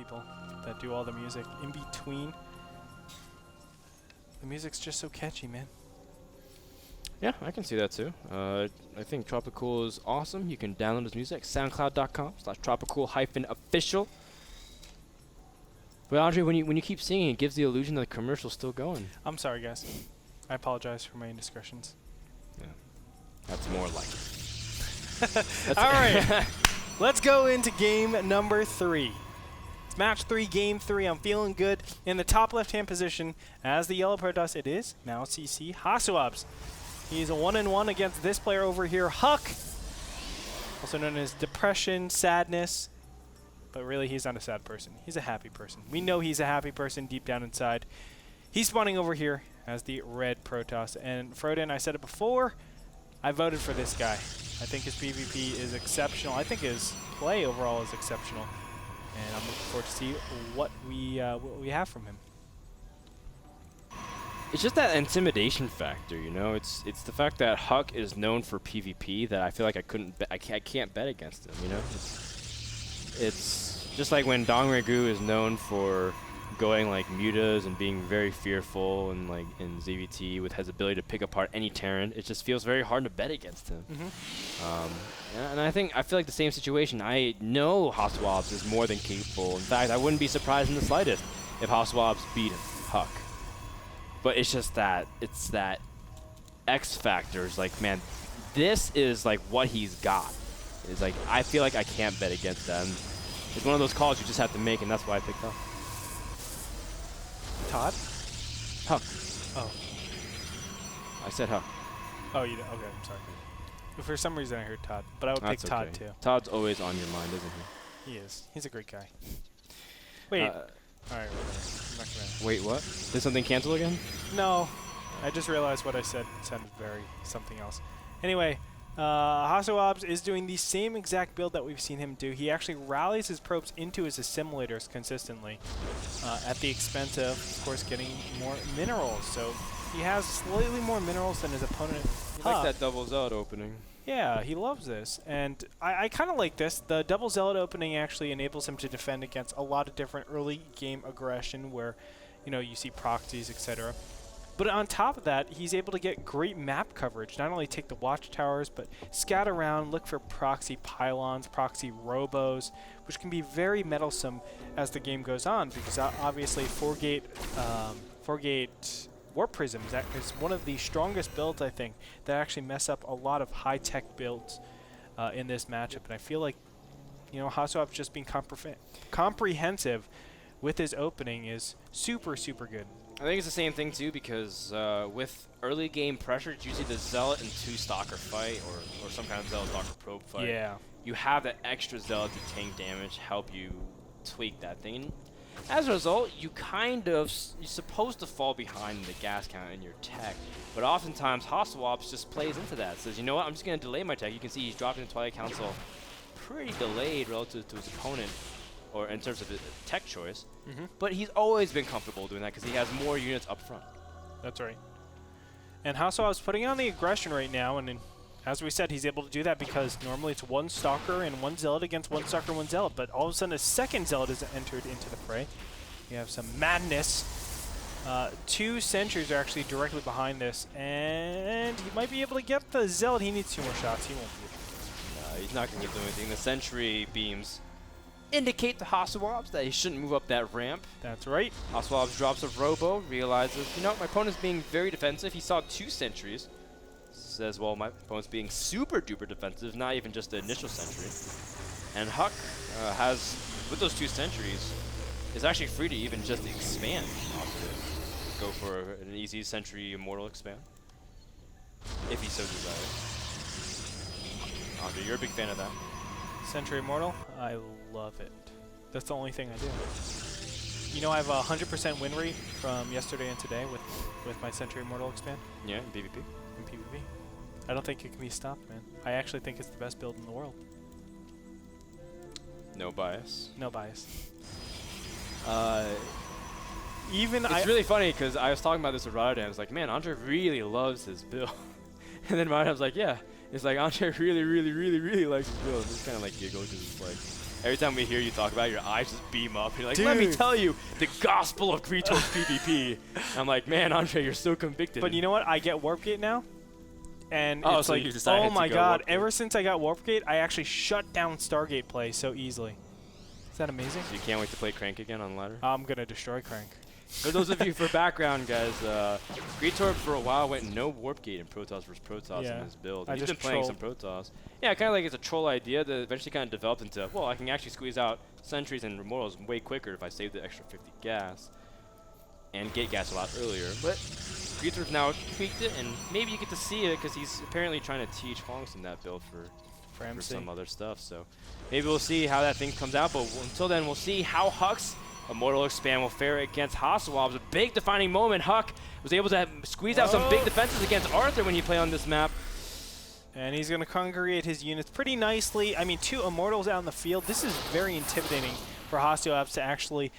people that do all the music in between. The music's just so catchy, man. Yeah, I can see that too. I think Tropicool is awesome. You can download his music, soundcloud.com/tropicool-official. But Andre, when you keep singing, it gives the illusion that the commercial's still going. I'm sorry, guys. I apologize for my indiscretions. Yeah, that's more like it. All right, let's go into game number 3. It's match 3, game 3. I'm feeling good. In the top left-hand position, as the yellow Protoss, it is now CC Hasuobs. He's a 1-1 against this player over here, Huck, also known as Depression, Sadness. But really, he's not a sad person. He's a happy person. We know he's a happy person deep down inside. He's spawning over here as the red Protoss. And Frodan, I said it before, I voted for this guy. I think his PvP is exceptional. I think his play overall is exceptional. And I'm looking forward to see what we have from him. It's just that intimidation factor, you know. It's the fact that Huck is known for PvP that I feel like I can't bet against him, you know. It's just like when Dong Regu is known for going like mutas and being very fearful and like in ZVT with his ability to pick apart any Terran. It just feels very hard to bet against him. And I feel like the same situation. I know Hasuobs is more than capable. In fact, I wouldn't be surprised in the slightest if Hasuobs beat Huck. But it's just that X factor is like, man, this is like what he's got. It's like, I feel like I can't bet against them. It's one of those calls you just have to make, and that's why I picked Huck. Todd? Huck. Oh. I said Huck. Oh, you did? Okay, I'm sorry. For some reason I heard Todd, but I would pick Todd too. Todd's always on your mind, isn't he? He is. He's a great guy. Wait. All right, I'm not gonna. Wait, what? Did something cancel again? No. I just realized what I said sounded very something else. Anyway, Hasuobs is doing the same exact build that we've seen him do. He actually rallies his probes into his assimilators consistently at the expense of course, getting more minerals. So he has slightly more minerals than his opponent. He likes that double zealot opening. Yeah, he loves this. And I kind of like this. The double zealot opening actually enables him to defend against a lot of different early game aggression where, you know, you see proxies, etc. But on top of that, he's able to get great map coverage. Not only take the watchtowers, but scout around, look for proxy pylons, proxy robos, which can be very meddlesome as the game goes on, because obviously 4-gate warp prisms that is one of the strongest builds, I think, that actually mess up a lot of high-tech builds in this matchup. And I feel like, you know, Hasuobs just being comprehensive with his opening is super, super good. I think it's the same thing too, because with early game pressure, it's usually the Zealot and 2 Stalker fight, or some kind of Zealot Stalker probe fight. Yeah. You have that extra Zealot to tank damage, help you tweak that thing. And as a result, you're supposed to fall behind the gas count in your tech, but oftentimes Hasuobs just plays into that. Says, you know what, I'm just going to delay my tech. You can see he's dropping the Twilight Council pretty delayed relative to his opponent, or in terms of his tech choice. But he's always been comfortable doing that because he has more units up front. That's right. And Hasuobs putting on the aggression right now, and as we said, he's able to do that because normally it's 1 Stalker and 1 Zealot against 1 Stalker and 1 Zealot, but all of a sudden a second Zealot is entered into the fray. You have some madness. 2 Sentries are actually directly behind this, and he might be able to get the Zealot. He needs 2 more shots. He won't be. He's not going to get anything. The Sentry beams indicate to Hasuobs that he shouldn't move up that ramp. That's right. Hasuobs drops a robo, realizes, you know, my opponent's being very defensive. He saw 2 sentries. Says, well, my opponent's being super duper defensive, not even just the initial sentry. And Huck has, with those 2 sentries, is actually free to even just expand. Go for an easy sentry immortal expand, if he so desires. Andre, you're a big fan of that. Sentry Immortal, I love it. That's the only thing I do. You know, I have a 100% win rate from yesterday and today with my Sentry Immortal expand. Yeah, in PvP. In PvP. I don't think it can be stopped, man. I actually think it's the best build in the world. No bias. No bias. It's really funny because I was talking about this with Rotterdam. I was like, man, Andre really loves his build. And then Rotterdam's like, yeah. It's like Andre really, really, really, really likes his build. It's kind of like giggle because it's like, Every time we hear you talk about it, your eyes just beam up. You're like, let me tell you the gospel of Gretorp PvP. I'm like, man, Andre, you're so convicted. But you know what? I get Warp Gate now. And oh, it's so like, you decided oh my to go god, Warp Gate. ever since I got Warp Gate, I actually shut down Stargate play so easily. Is that amazing? So you can't wait to play Crank again on ladder? I'm going to destroy Crank. For those of you, for background, guys, Gretorp for a while went no Warp Gate in Protoss versus Protoss in his build. And he's been playing some Protoss. Yeah, kind of like it's a troll idea that eventually kind of developed into, well, I can actually squeeze out sentries and immortals way quicker if I save the extra 50 gas and get gas a lot earlier. But Gretorp's now tweaked it, and maybe you get to see it because he's apparently trying to teach Hongson that build for some other stuff. So maybe we'll see how that thing comes out. But until then, we'll see how Huck's Immortal Expand will fare against Hasuobs. A big defining moment. Huck was able to squeeze out some big defenses against Arthur when he played on this map. And he's going to congregate his units pretty nicely. I mean, 2 Immortals out in the field. This is very intimidating for Hasuobs to actually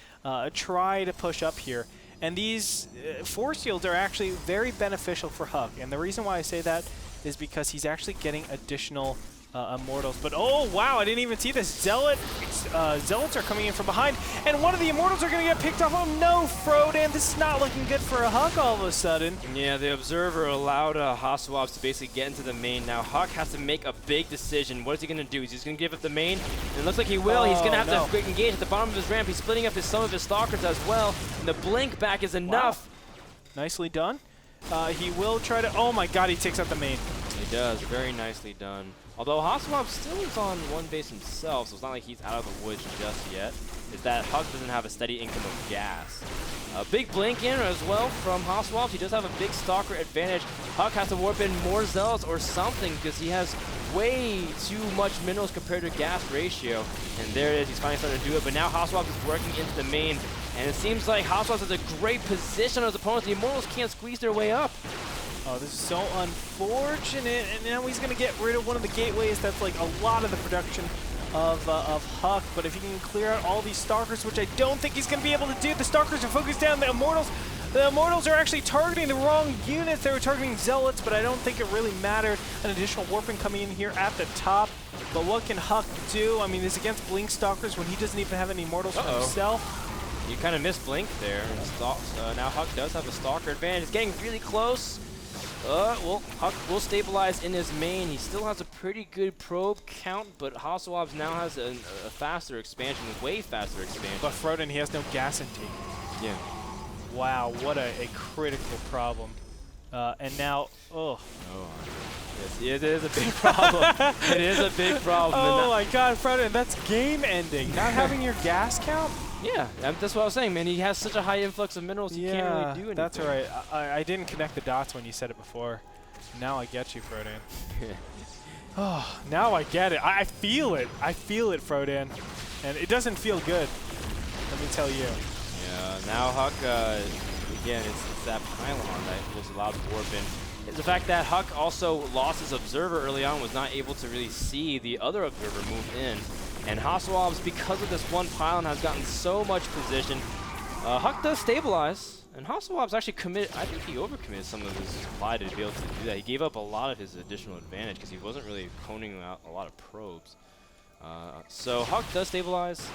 try to push up here. And these force fields are actually very beneficial for Huck. And the reason why I say that is because he's actually getting additional Immortals. But oh wow, I didn't even see this. Zealots are coming in from behind, and one of the Immortals are going to get picked off. Oh no, Frodan, this is not looking good for a Huck all of a sudden. Yeah, the Observer allowed Hasuobs to basically get into the main. Now Huck has to make a big decision. What is he going to do? Is he going to give up the main? And it looks like he will. He's going to have to quick engage at the bottom of his ramp. He's splitting up some of his Stalkers as well, and the blink back is enough. Wow. Nicely done. He will try to, oh my god, he takes out the main. He does, very nicely done. Although Hasuobs still is on one base himself, so it's not like he's out of the woods just yet. Is that Huck doesn't have a steady income of gas. A big blink in as well from Hasuobs. He does have a big Stalker advantage. Huck has to warp in more Zealots or something because he has way too much minerals compared to gas ratio. And there it is, he's finally starting to do it. But now Hasuobs is working into the main. And it seems like Hasuobs has a great position on his opponents. The Immortals can't squeeze their way up. Oh, this is so unfortunate, and now he's going to get rid of one of the gateways. That's like a lot of the production of Huck, but if he can clear out all these Stalkers, which I don't think he's going to be able to do. The Stalkers are focused down the Immortals. The Immortals are actually targeting the wrong units. They were targeting Zealots, but I don't think it really mattered. An additional warping coming in here at the top, but what can Huck do? I mean, it's against Blink Stalkers when he doesn't even have any Immortals for himself. You kind of missed Blink there. Now Huck does have a Stalker advantage. He's getting really close. Well, Huck will stabilize in his main. He still has a pretty good probe count, but Hasuobs now has a faster expansion, a way faster expansion. But Frodan, he has no gas intake. Yeah. Wow, what a critical problem. And now, Yes, it is a big problem. It is a big problem. Oh my god, Frodan, that's game ending. Not having your gas count? Yeah, that's what I was saying, man. He has such a high influx of minerals, he can't really do anything. That's all right. I didn't connect the dots when you said it before. Now I get you, Frodan. Oh, now I get it. I feel it. I feel it, Frodan. And it doesn't feel good, let me tell you. Yeah, now Huck, again, it's that pylon that was allowed to warp in. It's the fact that Huck also lost his Observer early on, was not able to really see the other Observer move in. And Hasuobs, because of this one pylon, has gotten so much position. Huck does stabilize, and Hasuobs actually committed. I think he overcommitted some of his supply to be able to do that. He gave up a lot of his additional advantage because he wasn't really coning out a lot of probes. So Huck does stabilize.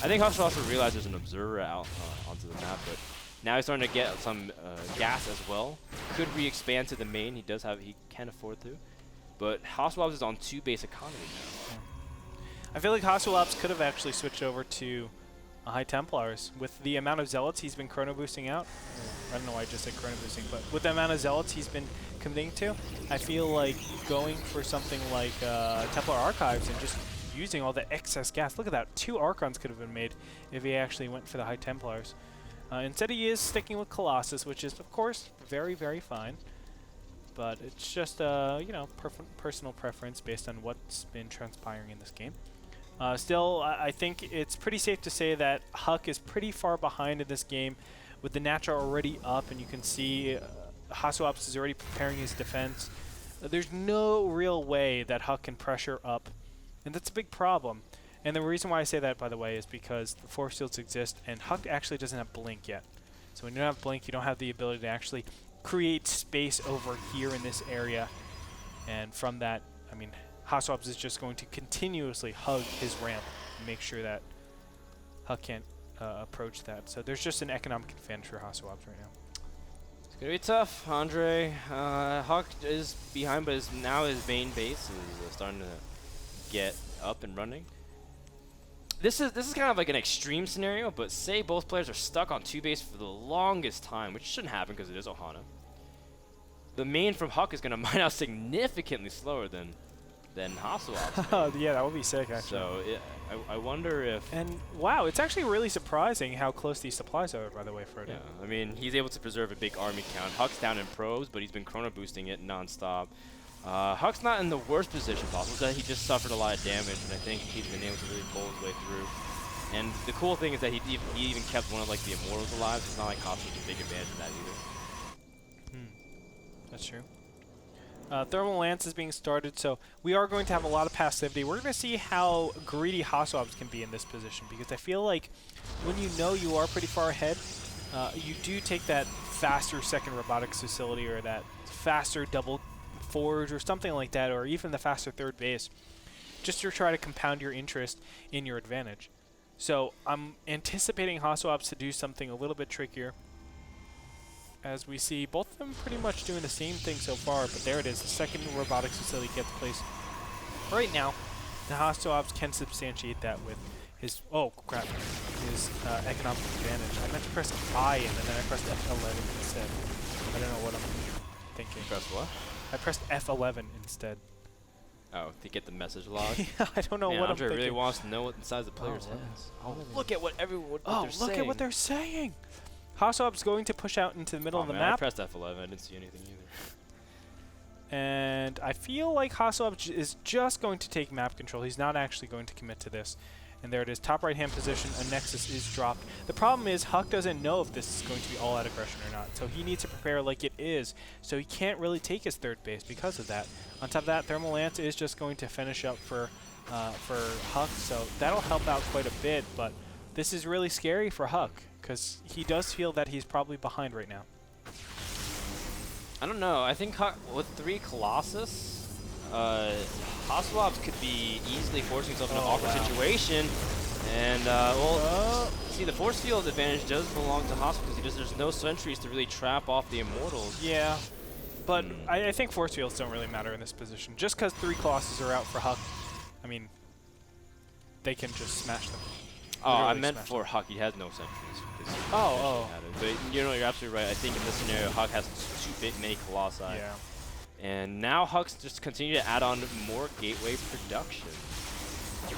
I think Huck should also realize there's an Observer out onto the map, but now he's starting to get some gas as well. Could re-expand to the main. He can afford to. But Hasuobs is on 2 base economy now. I feel like Hasuobs could have actually switched over to High Templars. With the amount of Zealots he's been chrono boosting out, I don't know why I just said chrono boosting, but with the amount of Zealots he's been committing to, I feel like going for something like Templar Archives and just using all the excess gas. Look at that, 2 Archons could have been made if he actually went for the High Templars. Instead he is sticking with Colossus, which is of course very, very fine. But it's just, you know, personal preference based on what's been transpiring in this game. Still, I think it's pretty safe to say that Huck is pretty far behind in this game with the Natural already up, and you can see Hasuobs is already preparing his defense. There's no real way that Huck can pressure up, and that's a big problem. And the reason why I say that, by the way, is because the force fields exist, and Huck actually doesn't have Blink yet. So when you don't have Blink, you don't have the ability to actually create space over here in this area. And from that, I mean, Hasuobs is just going to continuously hug his ramp. make sure that Huck can't approach that. So there's just an economic advantage for Hasuobs right now. It's gonna be tough, Andre. Huck is behind, but now his main base is starting to get up and running. This is kind of like an extreme scenario, but say both players are stuck on 2 base for the longest time, which shouldn't happen because it is Ohana. The main from Huck is gonna mine out significantly slower than Hasuobs. Yeah, that would be sick, actually. So I wonder if... And wow, it's actually really surprising how close these supplies are, by the way, Frodan. Yeah, I mean, he's able to preserve a big army count. Huck's down in probes, but he's been chrono boosting it nonstop. Huck's not in the worst position possible, that he just suffered a lot of damage, and I think he's been able to really pull his way through. And the cool thing is that he even kept one of like the Immortals alive, so it's not like Hasuobs a big advantage of that either. That's true. Thermal Lance is being started, so we are going to have a lot of passivity. We're going to see how greedy Hasuobs can be in this position, because I feel like when you know you are pretty far ahead, you do take that faster second robotics facility or that faster double forge or something like that, or even the faster third base, just to try to compound your interest in your advantage. So I'm anticipating Hasuobs to do something a little bit trickier, as we see both of them pretty much doing the same thing so far, but there it is. The second robotics facility gets placed right now. The Hasuobs can substantiate that with his, oh crap, his economic advantage. I meant to press I and then I pressed F11 instead. I don't know what I'm thinking. Press what? I pressed F11 instead. Oh, to get the message log? Yeah, I don't know what I'm Andre thinking. really wants to know what inside the player's heads. Oh, look at what they're saying. Look at what they're saying. Hasuobs going to push out into the middle of the map. I pressed F11. I didn't see anything either. And I feel like Hasuobs is just going to take map control. He's not actually going to commit to this. And there it is, top right-hand position. A Nexus is dropped. The problem is Huck doesn't know if this is going to be all-out aggression or not. So he needs to prepare like it is. So he can't really take his third base because of that. On top of that, Thermal Lance is just going to finish up for Huck. So that'll help out quite a bit. But this is really scary for Huck, because he does feel that he's probably behind right now. I don't know. I think Huck, with 3 Colossus, Hasuobs could be easily forcing himself in an awkward situation. And, see, the force field advantage does belong to Hasuobs because there's no sentries to really trap off the Immortals. Yeah, but I think force fields don't really matter in this position. Just because 3 Colossus are out for Huck, I mean, they can just smash them. Oh, I meant for Huck. He has no sentries. But you know, you're absolutely right. I think in this scenario, Huck has too many Colossi. Yeah. And now Huck's just continue to add on more gateway production.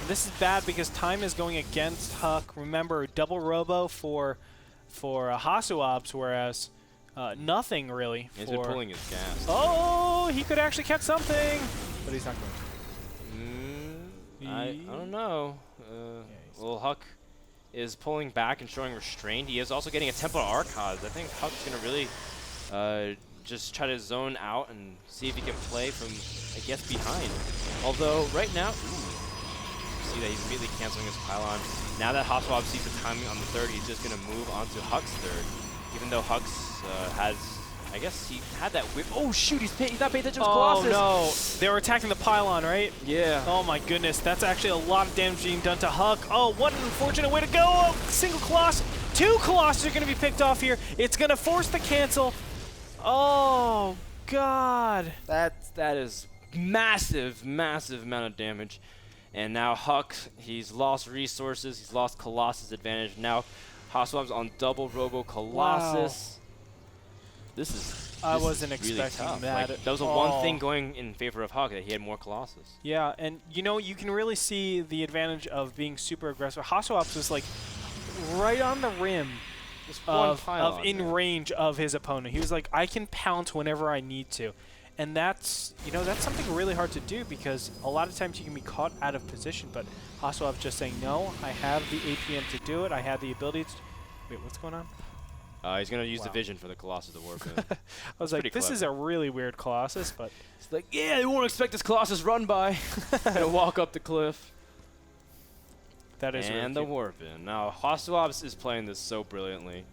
This is bad because time is going against Huck. Remember, double robo for Hasuobs, whereas nothing really. He's been pulling his gas. Oh, he could actually catch something, but he's not going to. I don't know. Well, Huck is pulling back and showing restraint. He is also getting a Temple Archives. I think Huck's going to really just try to zone out and see if he can play from, I guess, behind. Although, right now, see that he's immediately canceling his pylon. Now that Hasuobs sees the timing on the third, he's just going to move on to Huck's third. Even though Huck's has, I guess he had that whip. Oh, shoot, he's not paying attention to Colossus. Oh, no. They were attacking the pylon, right? Yeah. Oh, my goodness. That's actually a lot of damage being done to Huck. Oh, what an unfortunate way to go. Oh, single Colossus. 2 Colossus are going to be picked off here. It's going to force the cancel. Oh, God. That is massive, massive amount of damage. And now Huck, he's lost resources. He's lost Colossus advantage. Now Hasuobs on double Robo Colossus. Wow. I wasn't expecting really that. Like, that was the one thing going in favor of Huck, that he had more Colossus. Yeah, and you know, you can really see the advantage of being super aggressive. Hasuobs was like right on the rim of in range of his opponent. He was like, I can pounce whenever I need to. And that's, you know, that's something really hard to do because a lot of times you can be caught out of position, but Hasuobs just saying, no, I have the APM to do it. I have the ability to... Wait, what's going on? He's going to use the vision for the Colossus to work in. I was like, this is a really weird Colossus, but... It's like, yeah, they won't expect this Colossus run by. Gonna walk up the cliff. That is and really the warp in. Now, Hasuobs is playing this so brilliantly.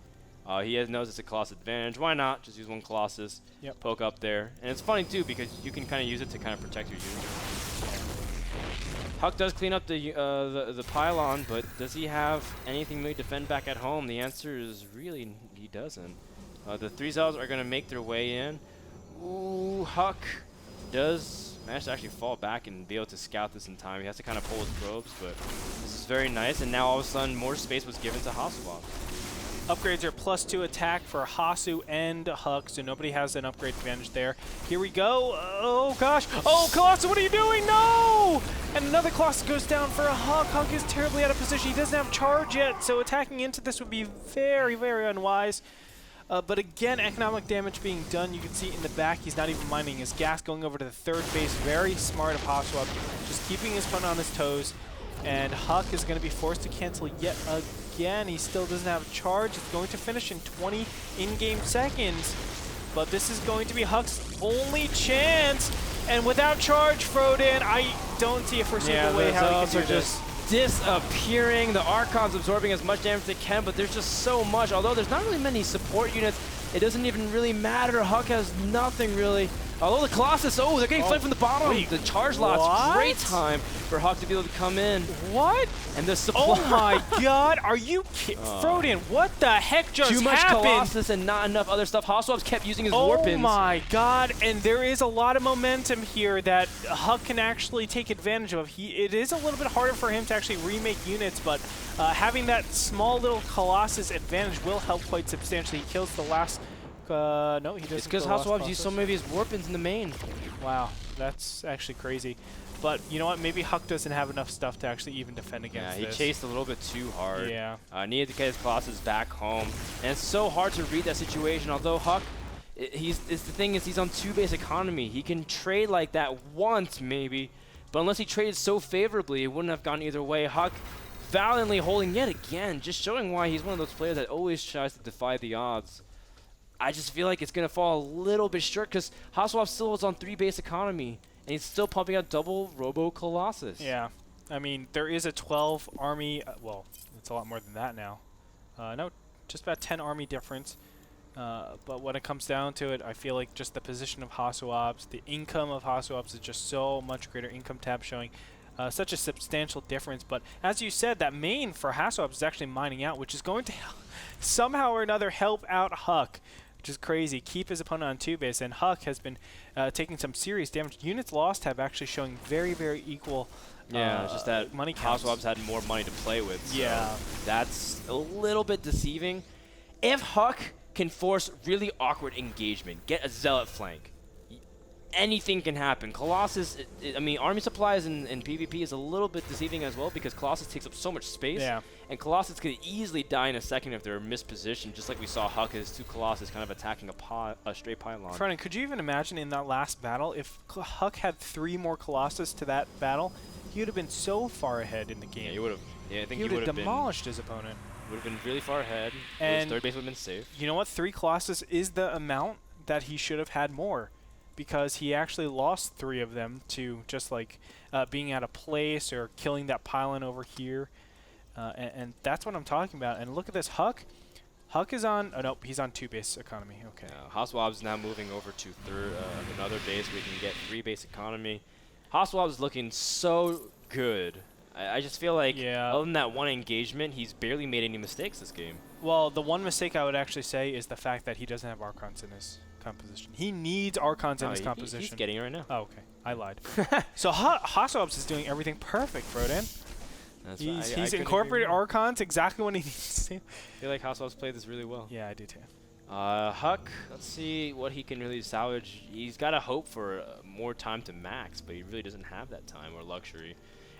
He knows it's a Colossus advantage. Why not? Just use 1 Colossus, poke up there. And it's funny, too, because you can kind of use it to kind of protect your unit. Huck does clean up the pylon, but does he have anything to defend back at home? The answer is really he doesn't. The 3 Zealots are going to make their way in. Ooh, Huck does manage to actually fall back and be able to scout this in time. He has to kind of pull his probes, but this is very nice. And now all of a sudden, more space was given to Hasuobs. Upgrades are +2 attack for Hasu and Huck, so nobody has an upgrade advantage there. Here we go. Oh, gosh. Oh, Colossus, what are you doing? No! And another Colossus goes down for a Huck. Huck is terribly out of position. He doesn't have charge yet, so attacking into this would be very, very unwise. But again, economic damage being done. You can see in the back, he's not even minding his gas, going over to the third base. Very smart of Hasuobs, just keeping his opponent on his toes. And Huck is going to be forced to cancel yet again. He still doesn't have a charge. It's going to finish in 20 in-game seconds. But this is going to be Huck's only chance. And without charge, Frodan, I don't see a foreseeable way how he can do this. Disappearing. The Archon's absorbing as much damage as they can, but there's just so much. Although there's not really many support units, it doesn't even really matter. Huck has nothing really. Although the Colossus, they're getting flanked from the bottom. Wait, the charge lots, great time for Huck to be able to come in. What? And the supply. Oh my God, are you kidding? Frodan, what the heck just happened? Too much Colossus and not enough other stuff. Hasuobs kept using his war pins. Oh my God, and there is a lot of momentum here that Huck can actually take advantage of. It is a little bit harder for him to actually remake units, but having that small little Colossus advantage will help quite substantially. He kills the last... no, he doesn't. It's because Hasuobs used so many of his war pins in the main. Wow, that's actually crazy. But you know what? Maybe Huck doesn't have enough stuff to actually even defend against this. Yeah, he chased a little bit too hard. Yeah. Needed to get his Colossus back home. And it's so hard to read that situation. Although Huck, the thing is he's on 2-base economy. He can trade like that once maybe, but unless he traded so favorably, it wouldn't have gone either way. Huck valiantly holding yet again, just showing why he's one of those players that always tries to defy the odds. I just feel like it's going to fall a little bit short because Hasuobs still is on 3-base economy, and he's still pumping out double Robo Colossus. Yeah. I mean, there is a 12 army, well, it's a lot more than that now. No, just about 10 army difference. But when it comes down to it, I feel like just the position of Hasuobs, the income of Hasuobs is just so much greater. Income tab showing such a substantial difference. But as you said, that main for Hasuobs is actually mining out, which is going to somehow or another help out Huck, which is crazy. Keep his opponent on 2-base, and Huck has been taking some serious damage. Units lost have actually showing very, very equal it's just that money counts. Hasuobs had more money to play with. So yeah. That's a little bit deceiving. If Huck can force really awkward engagement, get a Zealot flank, anything can happen. Colossus, I mean, army supplies in PvP is a little bit deceiving as well because Colossus takes up so much space. Yeah. And Colossus could easily die in a second if they're mispositioned, just like we saw Huck as 2 Colossus kind of attacking a straight pylon. Frodan, could you even imagine in that last battle, if Huck had 3 more Colossus to that battle, he would have been so far ahead in the game. Yeah, he would have. Yeah, I think he would have demolished his opponent. Would have been really far ahead. And his 3rd base would have been safe. You know what? 3 Colossus is the amount that he should have had more, because he actually lost 3 of them to just like being out of place or killing that pylon over here. And that's what I'm talking about. And look at this, Huck. Huck is on, oh no, he's on 2-base economy, okay. Hasuobs is now moving over to another base where we can get 3-base economy. Hasuobs is looking so good. I just feel like, other than that one engagement, he's barely made any mistakes this game. Well, the one mistake I would actually say is the fact that he doesn't have Archons in his composition. He needs Archons in his composition. He's getting it right now. Oh, okay. I lied. So Hasuobs is doing everything perfect, Frodan. That's he's incorporated Archons exactly when he needs to. I feel like Hasuobs played this really well. Yeah, I do too. Huck, let's see what he can really salvage. He's got to hope for more time to max, but he really doesn't have that time or luxury.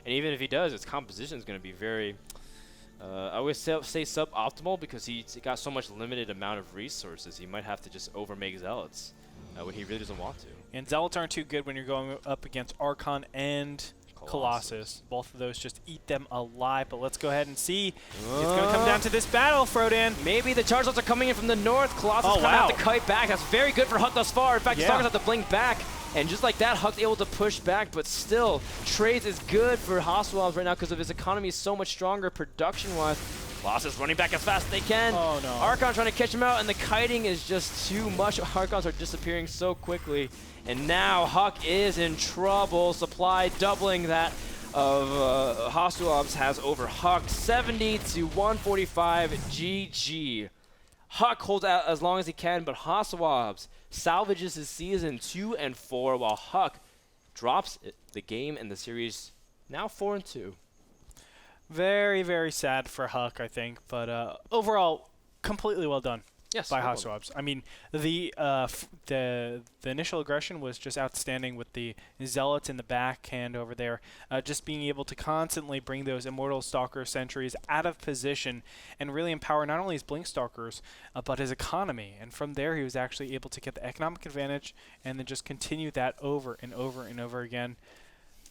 And even if he does, his composition is going to be very, I always say suboptimal because he's got so much limited amount of resources. He might have to just overmake Zealots when he really doesn't want to. And Zealots aren't too good when you're going up against Archon and Colossus. Both of those just eat them alive. But let's go ahead and see. It's going to come down to this battle, Frodan. Maybe the charge lots are coming in from the north. Colossus coming out to kite back. That's very good for Huck thus far. In fact, Stalkers have to blink back. And just like that, Huck's able to push back, but still, trades is good for Hasuobs right now because of his economy is so much stronger production-wise. Colossus running back as fast as they can. Oh, no. Archon trying to catch him out, and the kiting is just too much. Archons are disappearing so quickly. And now Huck is in trouble. Supply doubling that. of Hasuobs has over Huck, 70 to 145. GG. Huck holds out as long as he can, but Hasuobs salvages his season 2-4, while Huck drops the game and the series now 4-2. Very, very sad for Huck, I think, but overall, completely well done. Yes, by well Hasuobs. I mean, the initial aggression was just outstanding with the Zealots in the backhand over there, just being able to constantly bring those Immortal Stalker sentries out of position and really empower not only his Blink Stalkers, but his economy. And from there, he was actually able to get the economic advantage and then just continue that over and over and over again.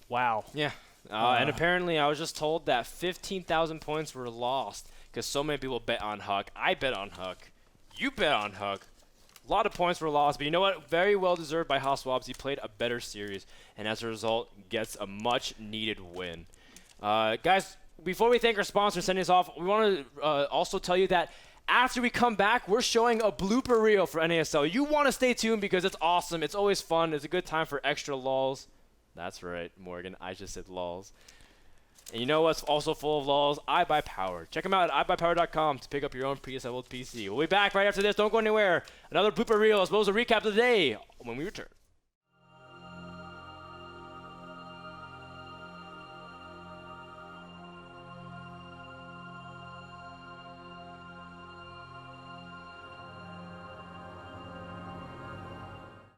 Wow. Yeah. And apparently, I was just told that 15,000 points were lost because so many people bet on Huck. I bet on Huck. You bet on Huck. A lot of points were lost, but you know what? Very well deserved by Hasuobs. He played a better series, and as a result, gets a much-needed win. Guys, before we thank our sponsor sending us off, we want to also tell you that after we come back, we're showing a blooper reel for NASL. You want to stay tuned because it's awesome. It's always fun. It's a good time for extra lols. That's right, Morgan. I just said lols. And you know what's also full of lols? iBuyPower. Check them out at iBuyPower.com to pick up your own pre-assembled PC. We'll be back right after this. Don't go anywhere. Another blooper reel as well as a recap of the day when we return.